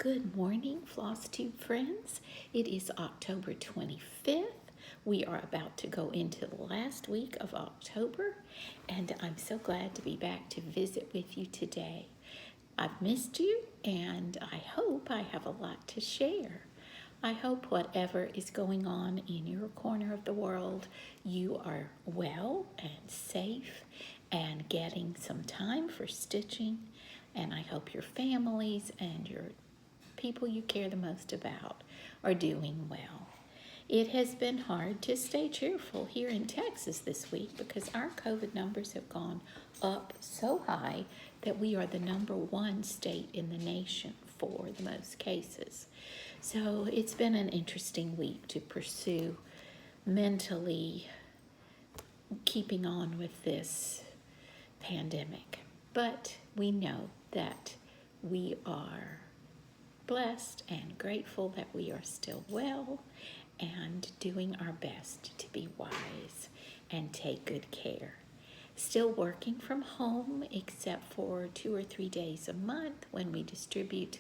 Good morning, Flosstube friends. It is October 25th. We are about to go into the last week of October, and I'm so glad to be back to visit with you today. I've missed you, and I hope I have a lot to share. I hope whatever is going on in your corner of the world, you are well and safe and getting some time for stitching. And I hope your families and your people you care the most about are doing well. It has been hard to stay cheerful here in Texas this week because our COVID numbers have gone up so high that we are the #1 state in the nation for the most cases. So it's been an interesting week to pursue mentally keeping on with this pandemic. But we know that we are blessed and grateful that we are still well and doing our best to be wise and take good care. Still working from home except for 2 or 3 days a month when we distribute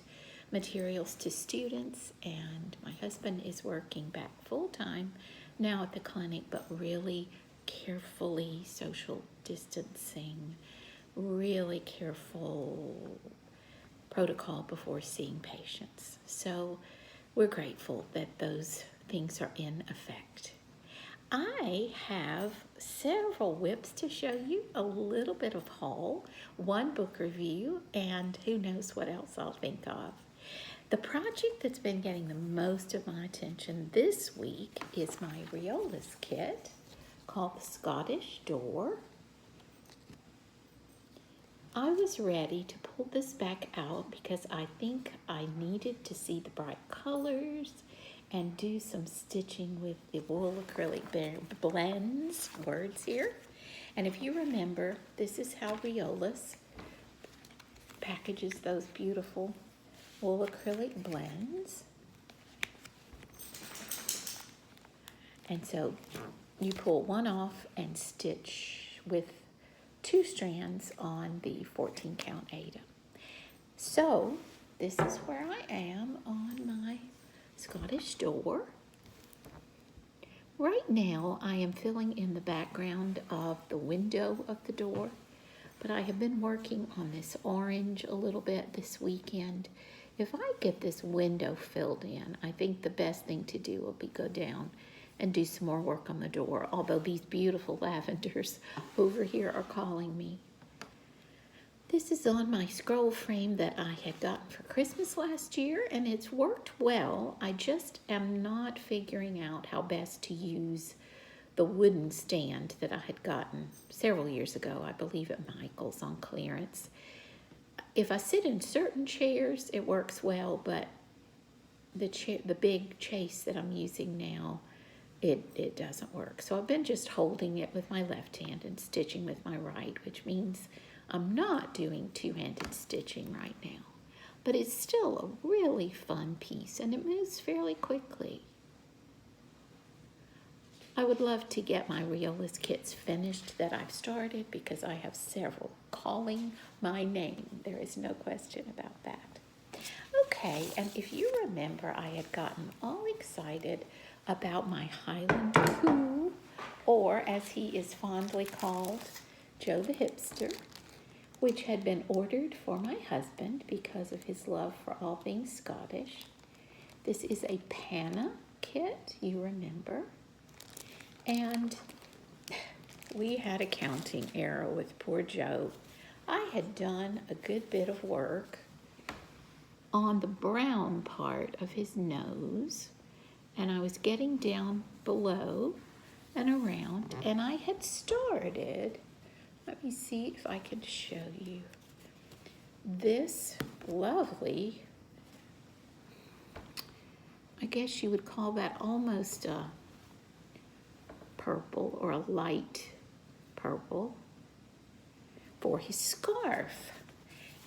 materials to students, and my husband is working back full-time now at the clinic, but really carefully social distancing, really careful protocol before seeing patients. So we're grateful that those things are in effect. I have several WIPs to show you, a little bit of haul, one book review, and who knows what else I'll think of. The project that's been getting the most of my attention this week is my Riolis kit called the Scottish Door. I was ready to pull this back out because I think I needed to see the bright colors and do some stitching with the wool acrylic blends, words here. And if you remember, this is how Riolis packages those beautiful wool acrylic blends. And so you pull one off and stitch with 2 strands on the 14 count Aida. So this is where I am on my Scottish Door. Right now I am filling in the background of the window of the door, but I have been working on this orange a little bit this weekend. If I get this window filled in, I think the best thing to do will be go down and do some more work on the door, although these beautiful lavenders over here are calling me. This is on my scroll frame that I had gotten for Christmas last year, and it's worked well. I just am not figuring out how best to use the wooden stand that I had gotten several years ago, I believe at Michael's on clearance. If I sit in certain chairs, it works well, but the big chase that I'm using now, it doesn't work. So I've been just holding it with my left hand and stitching with my right, which means I'm not doing two-handed stitching right now. But it's still a really fun piece, and it moves fairly quickly. I would love to get my Riolis kits finished that I've started because I have several calling my name. There is no question about that. Okay, and if you remember, I had gotten all excited about my Highland Coo, or as he is fondly called, Joe the Hipster, which had been ordered for my husband because of his love for all things Scottish. This is a Panna kit, you remember. And we had a counting error with poor Joe. I had done a good bit of work on the brown part of his nose, and I was getting down below and around, and I had started, let me see if I can show you, this lovely, I guess you would call that almost a purple or a light purple for his scarf.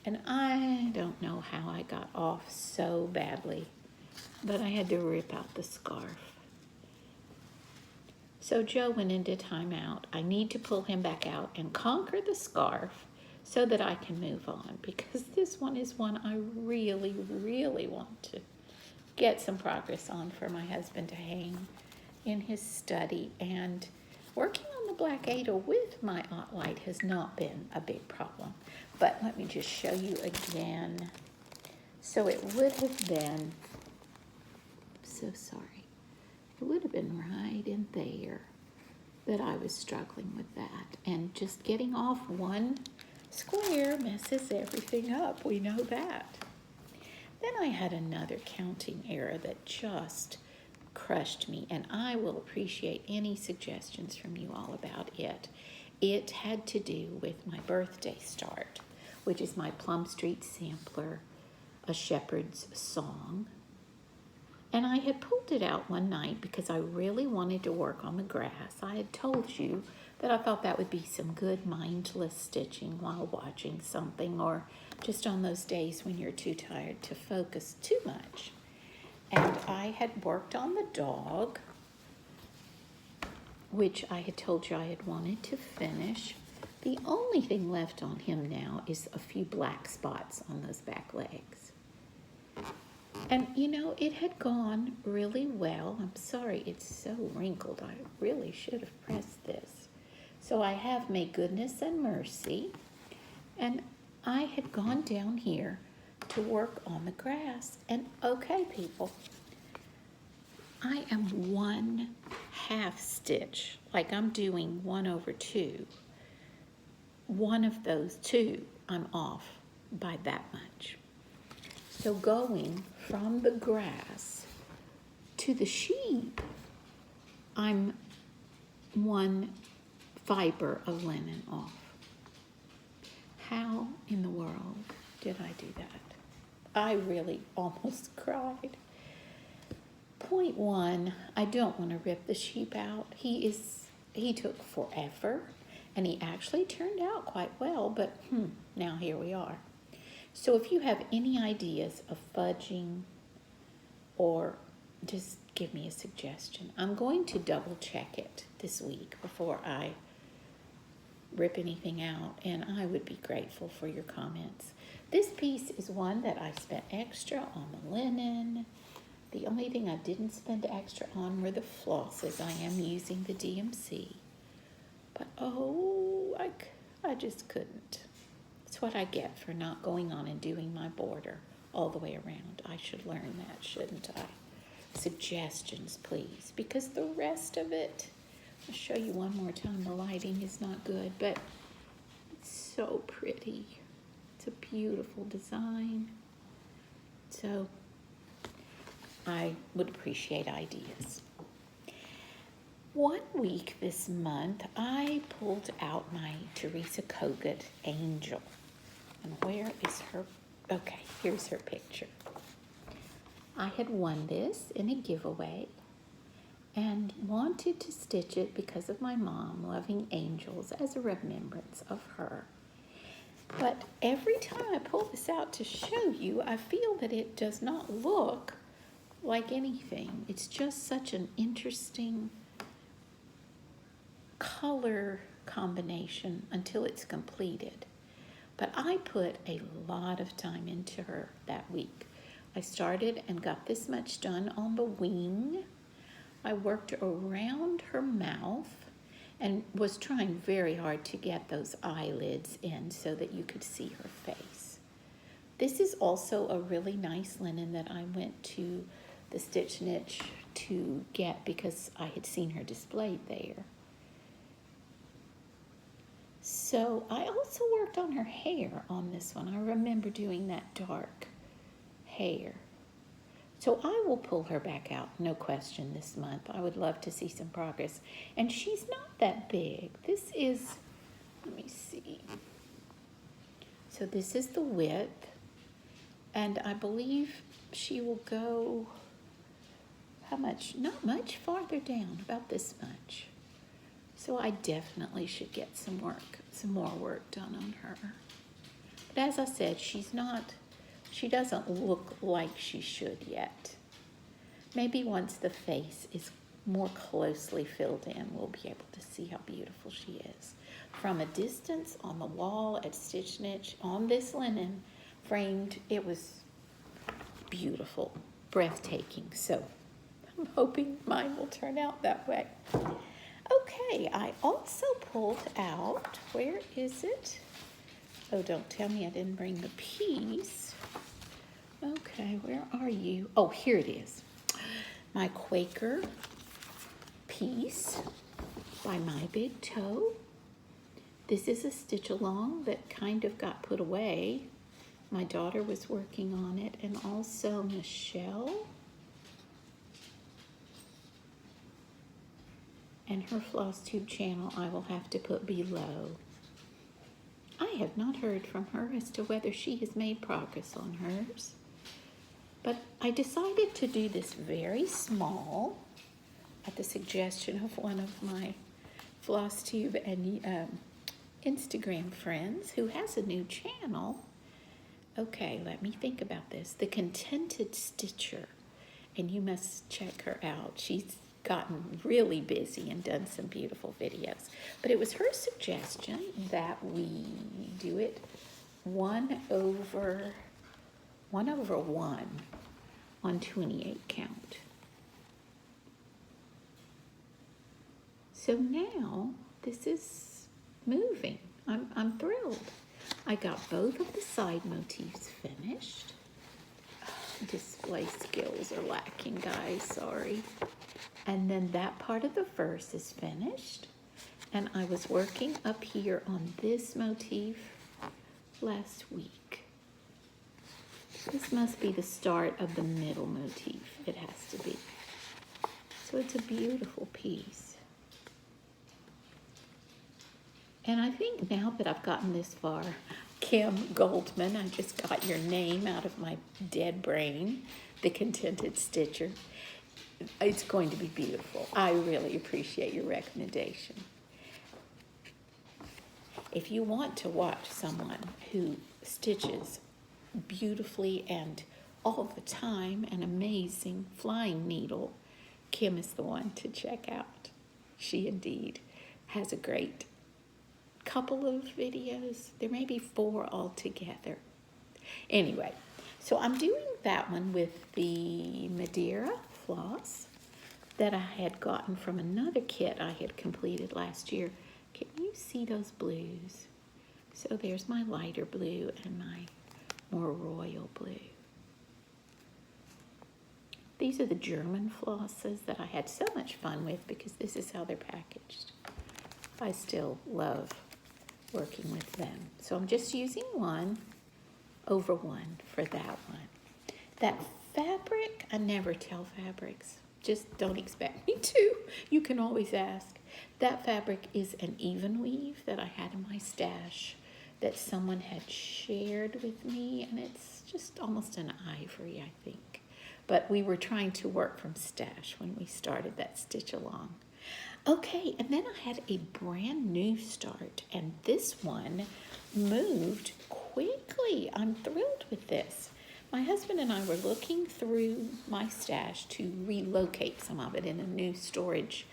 And I don't know how I got off so badly, but I had to rip out the scarf. So Joe went into timeout. I need to pull him back out and conquer the scarf so that I can move on, because this one is one I really, really want to get some progress on for my husband to hang in his study. And working on the black Ada with my light has not been a big problem. But let me just show you again. So it would have been, so sorry, it would have been right in there that I was struggling with that. And just getting off one square messes everything up. We know that. Then I had another counting error that just crushed me, and I will appreciate any suggestions from you all about it. It had to do with my birthday start, which is my Plum Street sampler, A Shepherd's Song. And I had pulled it out one night because I really wanted to work on the grass. I had told you that I thought that would be some good mindless stitching while watching something, or just on those days when you're too tired to focus too much. And I had worked on the dog, which I had told you I had wanted to finish. The only thing left on him now is a few black spots on those back legs. And you know, it had gone really well. I'm sorry, it's so wrinkled. I really should have pressed this. So I have May Goodness and Mercy, and I had gone down here to work on the grass. And okay, people, I am 1/2 stitch, like I'm doing 1/2. One of those two, I'm off by that much. So going from the grass to the sheep, I'm 1 fiber of linen off. How in the world did I do that? I really almost cried. Point 1, I don't want to rip the sheep out. He took forever, and he actually turned out quite well, but now here we are. So if you have any ideas of fudging, or just give me a suggestion. I'm going to double check it this week before I rip anything out, and I would be grateful for your comments. This piece is one that I spent extra on the linen. The only thing I didn't spend extra on were the flosses. I am using the DMC. But oh, I just couldn't. It's what I get for not going on and doing my border all the way around. I should learn that, shouldn't I? Suggestions, please, because the rest of it, I'll show you one more time. The lighting is not good, but it's so pretty. It's a beautiful design. So I would appreciate ideas. One week this month, I pulled out my Theresa Koget Angel. And where is her? Okay, here's her picture. I had won this in a giveaway and wanted to stitch it because of my mom loving angels as a remembrance of her. But every time I pull this out to show you, I feel that it does not look like anything. It's just such an interesting color combination until it's completed. But I put a lot of time into her that week. I started and got this much done on the wing. I worked around her mouth and was trying very hard to get those eyelids in so that you could see her face. This is also a really nice linen that I went to the Stitch Niche to get because I had seen her displayed there. So I also worked on her hair on this one. I remember doing that dark hair. So I will pull her back out, no question, this month. I would love to see some progress. And she's not that big. This is, let me see. So this is the width. And I believe she will go, how much? Not much farther down, about this much. So I definitely should get some more work done on her. But as I said, she doesn't look like she should yet. Maybe once the face is more closely filled in, we'll be able to see how beautiful she is. from a distance on the wall at Stitch Niche on this linen framed. It was beautiful, breathtaking. So I'm hoping mine will turn out that way. Okay, I also pulled out, where is it? Oh, don't tell me I didn't bring the piece. Okay, where are you? Oh, here it is. My Quaker Peace by My Big Toe. This is a stitch along that kind of got put away. My daughter was working on it, and also Michele. And her Flosstube channel I will have to put below. I have not heard from her as to whether she has made progress on hers. But I decided to do this very small at the suggestion of one of my Flosstube and Instagram friends who has a new channel. Okay, let me think about this. The Contented Stitcher. And you must check her out. She's gotten really busy and done some beautiful videos. But it was her suggestion that we do it 1/1 on 28 count. So now this is moving. I'm thrilled. I got both of the side motifs finished. Display skills are lacking, guys, sorry. And then that part of the verse is finished. And I was working up here on this motif last week. This must be the start of the middle motif. It has to be. So it's a beautiful piece. And I think now that I've gotten this far, Kim Goldman, I just got your name out of my dead brain, the Contented Stitcher. It's going to be beautiful. I really appreciate your recommendation. If you want to watch someone who stitches beautifully and all the time, an amazing flying needle, Kim is the one to check out. She indeed has a great couple of videos. There may be 4 altogether. Anyway, so I'm doing that one with the Madeira floss that I had gotten from another kit I had completed last year. Can you see those blues? So there's my lighter blue and my more royal blue. These are the German flosses that I had so much fun with because this is how they're packaged. I still love working with them. So I'm just using 1/1 for that one. That fabric, I never tell fabrics. Just don't expect me to. You can always ask. That fabric is an even weave that I had in my stash that someone had shared with me, and it's just almost an ivory, I think. But we were trying to work from stash when we started that stitch along. Okay, and then I had a brand new start, and this one moved quickly. I'm thrilled with this. My husband and I were looking through my stash to relocate some of it in a new storage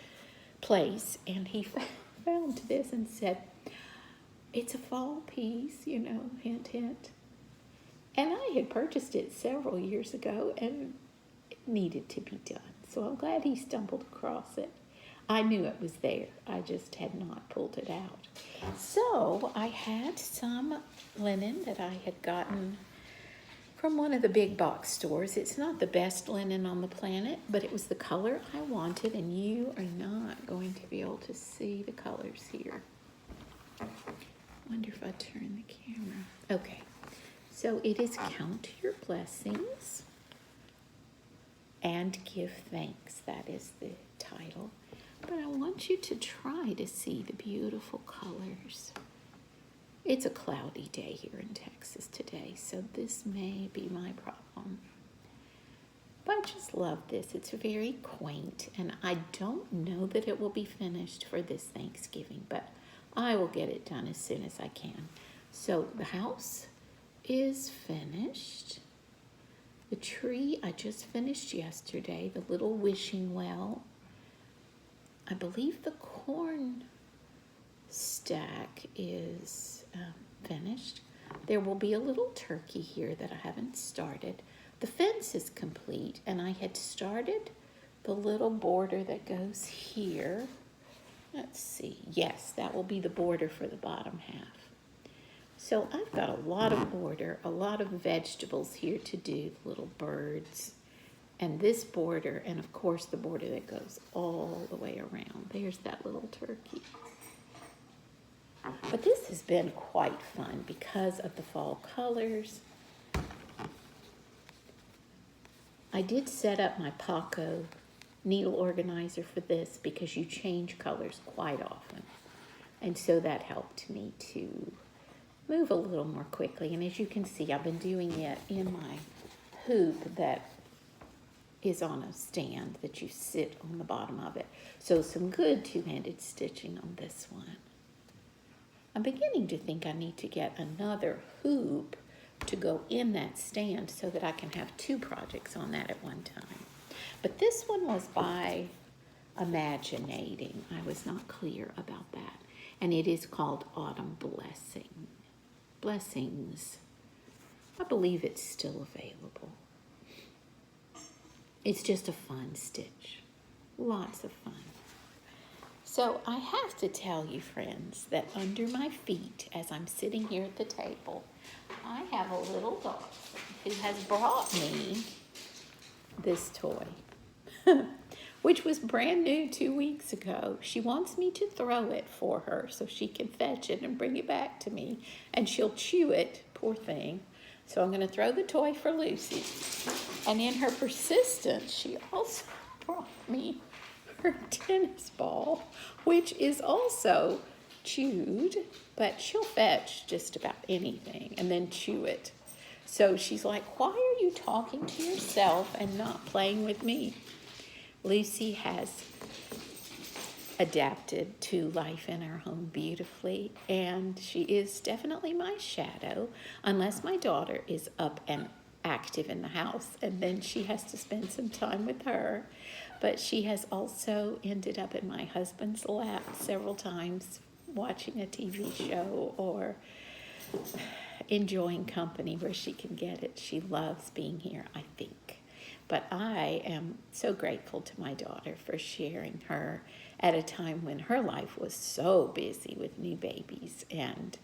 place, and he found this and said, it's a fall piece, you know, hint, hint. And I had purchased it several years ago, and it needed to be done. So I'm glad he stumbled across it. I knew it was there. I just had not pulled it out. So I had some linen that I had gotten from one of the big box stores. It's not the best linen on the planet, but it was the color I wanted, and you are not going to be able to see the colors here. Wonder if I turn the camera. Okay, so it is Count Your Blessings and Give Thanks. That is the title. But I want you to try to see the beautiful colors. It's a cloudy day here in Texas today, so this may be my problem. But I just love this. It's very quaint, and I don't know that it will be finished for this Thanksgiving, but I will get it done as soon as I can. So the house is finished. The tree I just finished yesterday, the little wishing well. I believe the corn stack is finished. There will be a little turkey here that I haven't started. The fence is complete, and I had started the little border that goes here. Let's see. Yes, that will be the border for the bottom half. So I've got a lot of border, a lot of vegetables here to do, little birds, and this border, and of course the border that goes all the way around. There's that little turkey. But this has been quite fun because of the fall colors. I did set up my Paco needle organizer for this because you change colors quite often. And so that helped me to move a little more quickly. And as you can see, I've been doing it in my hoop that is on a stand that you sit on the bottom of it. So some good two-handed stitching on this one. I'm beginning to think I need to get another hoop to go in that stand so that I can have two projects on that at one time. But this one was by Imaginating. I was not clear about that. And it is called Autumn Blessings. I believe it's still available. It's just a fun stitch. Lots of fun. So I have to tell you, friends, that under my feet, as I'm sitting here at the table, I have a little dog who has brought me this toy, which was brand new 2 weeks ago. She wants me to throw it for her so she can fetch it and bring it back to me, and she'll chew it, poor thing. So I'm going to throw the toy for Lucy. And in her persistence, she also brought me her tennis ball, which is also chewed, but she'll fetch just about anything and then chew it. So she's like, why are you talking to yourself and not playing with me? Lucy has adapted to life in our home beautifully, and she is definitely my shadow, unless my daughter is up and active in the house, and then she has to spend some time with her. But she has also ended up in my husband's lap several times, watching a TV show or enjoying company where she can get it. She loves being here, I think. But I am so grateful to my daughter for sharing her at a time when her life was so busy with new babies. And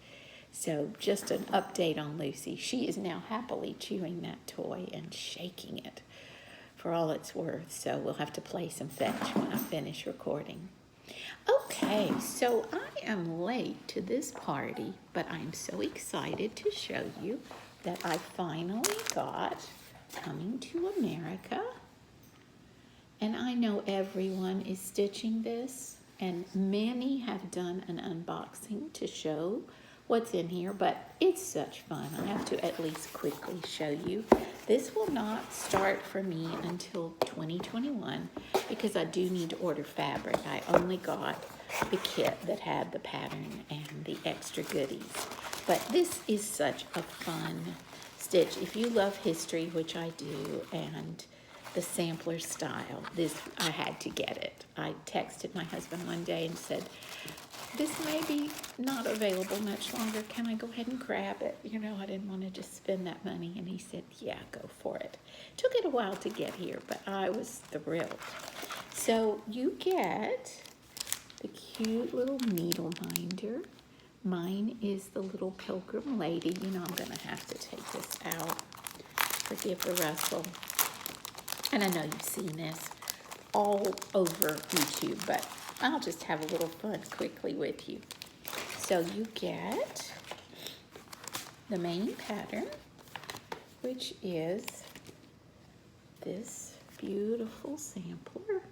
so just an update on Lucy. She is now happily chewing that toy and shaking it for all it's worth. So we'll have to play some fetch when I finish recording. Okay, so I am late to this party, but I'm so excited to show you that I finally got Coming to America. And I know everyone is stitching this, and many have done an unboxing to show what's in here, but it's such fun. I have to at least quickly show you. This will not start for me until 2021 because I do need to order fabric. I only got the kit that had the pattern and the extra goodies. But this is such a fun stitch. If you love history, which I do, and the sampler style, I had to get it. I texted my husband one day and said, this may be not available much longer. Can I go ahead and grab it? You know, I didn't want to just spend that money. And he said, yeah, go for it. Took it a while to get here, but I was thrilled. So you get the cute little needle minder. Mine is the little pilgrim lady. You know, I'm going to have to take this out. Forgive the rustle. And I know you've seen this all over YouTube, but I'll just have a little fun quickly with you. So you get the main pattern, which is this beautiful sampler.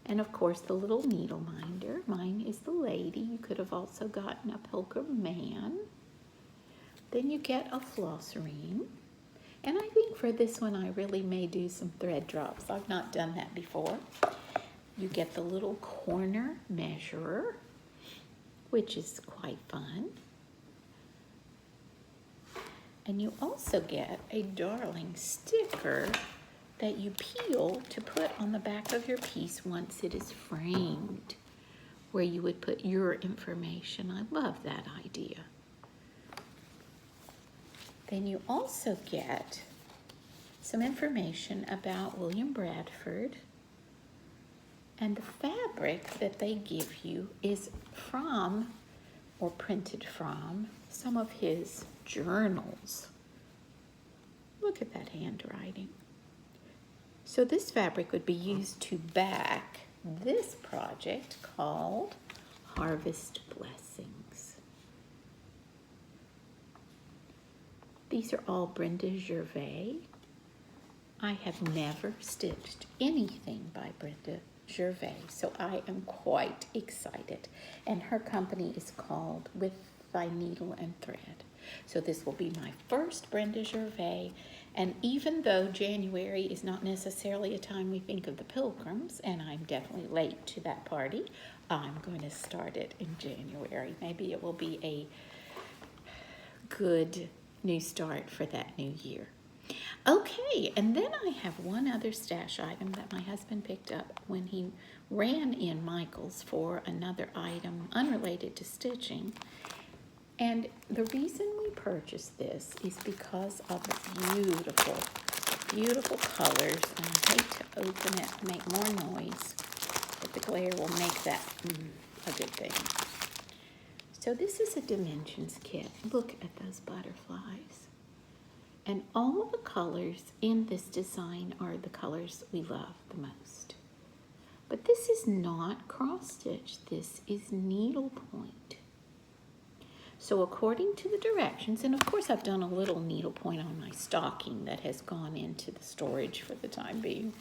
And of course the little needle minder. Mine is the lady. You could have also gotten a pilgrim man. Then you get a floss ring. And I think for this one I really may do some thread drops. I've not done that before. You get the little corner measurer, which is quite fun. And you also get a darling sticker that you peel to put on the back of your piece once it is framed, where you would put your information. I love that idea. Then you also get some information about William Bradford, and the fabric that they give you is from, or printed from, some of his journals. Look at that handwriting. So this fabric would be used to back this project called Harvest Blessings. These are all Brenda Gervais. I have never stitched anything by Brenda Gervais, so I am quite excited. And her company is called With Thy Needle and Thread. So this will be my first Brenda Gervais, and even though January is not necessarily a time we think of the Pilgrims, and I'm definitely late to that party, I'm going to start it in January. Maybe it will be a good new start for that new year. Okay, and then I have one other stash item that my husband picked up when he ran in Michael's for another item unrelated to stitching. And the reason we purchased this is because of the beautiful, beautiful colors. And I hate to open it and make more noise, but the glare will make that a good thing. So this is a dimensions kit. Look at those butterflies. And all of the colors in this design are the colors we love the most. But this is not cross stitch, this is needlepoint. So according to the directions, and of course I've done a little needlepoint on my stocking that has gone into the storage for the time being.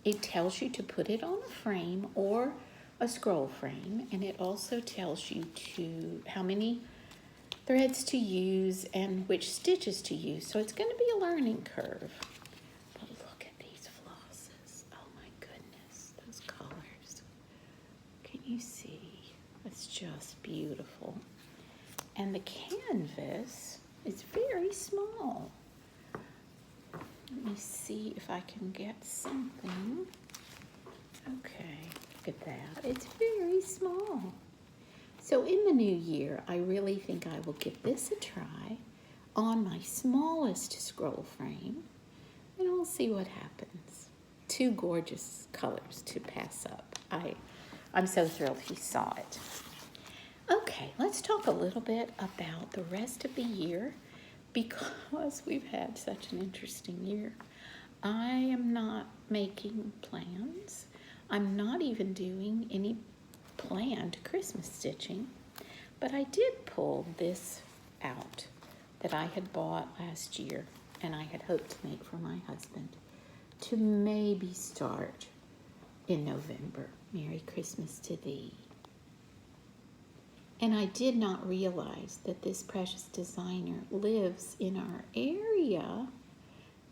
It tells you to put it on a frame or a scroll frame, and it also tells you how many threads to use and which stitches to use. So it's going to be a learning curve. But look at these flosses. Oh my goodness, those colors. Can you see? It's just beautiful. And the canvas is very small. Let me see if I can get something. Okay, look at that. It's very small. So in the new year, I really think I will give this a try on my smallest scroll frame, and we'll see what happens. Two gorgeous colors to pass up. I'm so thrilled he saw it. Okay, let's talk a little bit about the rest of the year because we've had such an interesting year. I am not making plans. I'm not even doing any planned Christmas stitching, but I did pull this out that I had bought last year and I had hoped to make for my husband to maybe start in November. Merry Christmas to thee. And I did not realize that this precious designer lives in our area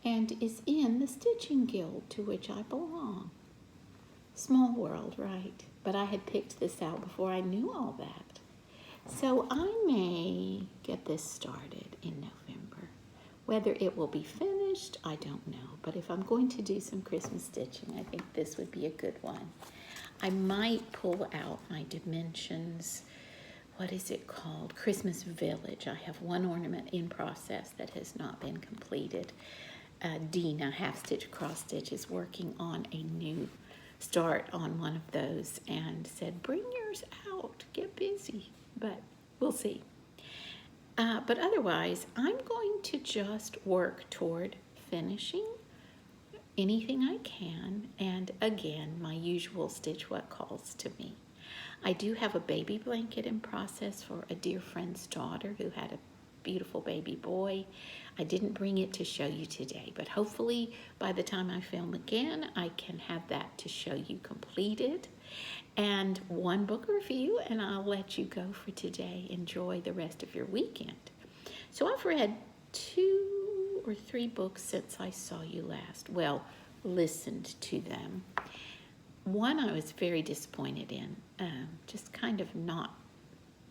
and is in the Stitching Guild to which I belong. Small world, right? But I had picked this out before I knew all that. So I may get this started in November. Whether it will be finished, I don't know. But if I'm going to do some Christmas stitching, I think this would be a good one. I might pull out my Dimensions, what is it called? Christmas Village. I have one ornament in process that has not been completed. Dina, Half Stitch Cross Stitch, is working on a new start on one of those and said, bring yours out, get busy, but we'll see. But otherwise, I'm going to just work toward finishing anything I can, and again, my usual stitch what calls to me. I do have a baby blanket in process for a dear friend's daughter who had a beautiful baby boy. I didn't bring it to show you today, but hopefully by the time I film again, I can have that to show you completed. And one book review, and I'll let you go for today. Enjoy the rest of your weekend. So I've read 2 or 3 books since I saw you last. Well, listened to them. One I was very disappointed in, just kind of not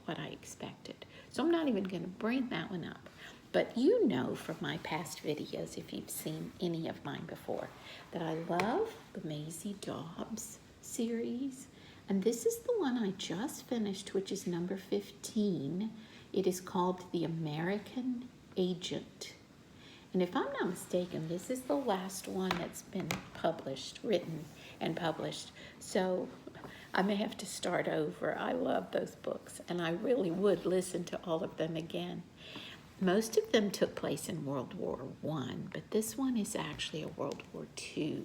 what I expected. So I'm not even going to bring that one up. But you know from my past videos, if you've seen any of mine before, that I love the Maisie Dobbs series. And this is the one I just finished, which is number 15. It is called The American Agent. And if I'm not mistaken, this is the last one that's been published, written and published. So I may have to start over. I love those books, and I really would listen to all of them again. Most of them took place in World War I, but this one is actually a World War II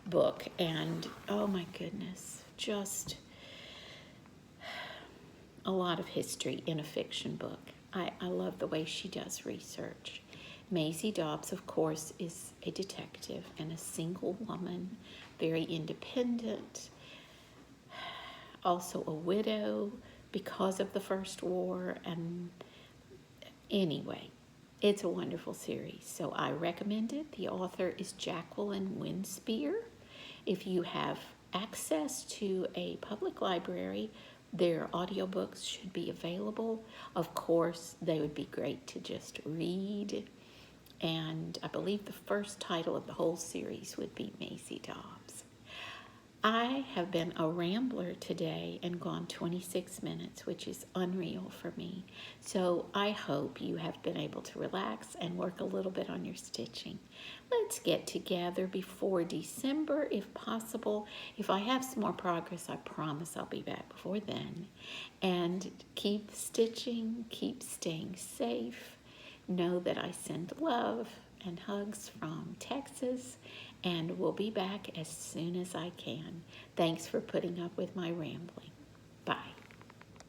book. And oh my goodness, just a lot of history in a fiction book. I love the way she does research. Maisie Dobbs, of course, is a detective and a single woman, very independent, also a widow because of the First War. And anyway, it's a wonderful series, so I recommend it. The author is Jacqueline Winspear. If you have access to a public library, their audiobooks should be available. Of course, they would be great to just read. And I believe the first title of the whole series would be Maisie Dobbs. I have been a rambler today and gone 26 minutes, which is unreal for me. So I hope you have been able to relax and work a little bit on your stitching. Let's get together before December if possible. If I have some more progress, I promise I'll be back before then. And keep stitching, keep staying safe. Know that I send love and hugs from Texas, and we'll be back as soon as I can. Thanks for putting up with my rambling. Bye.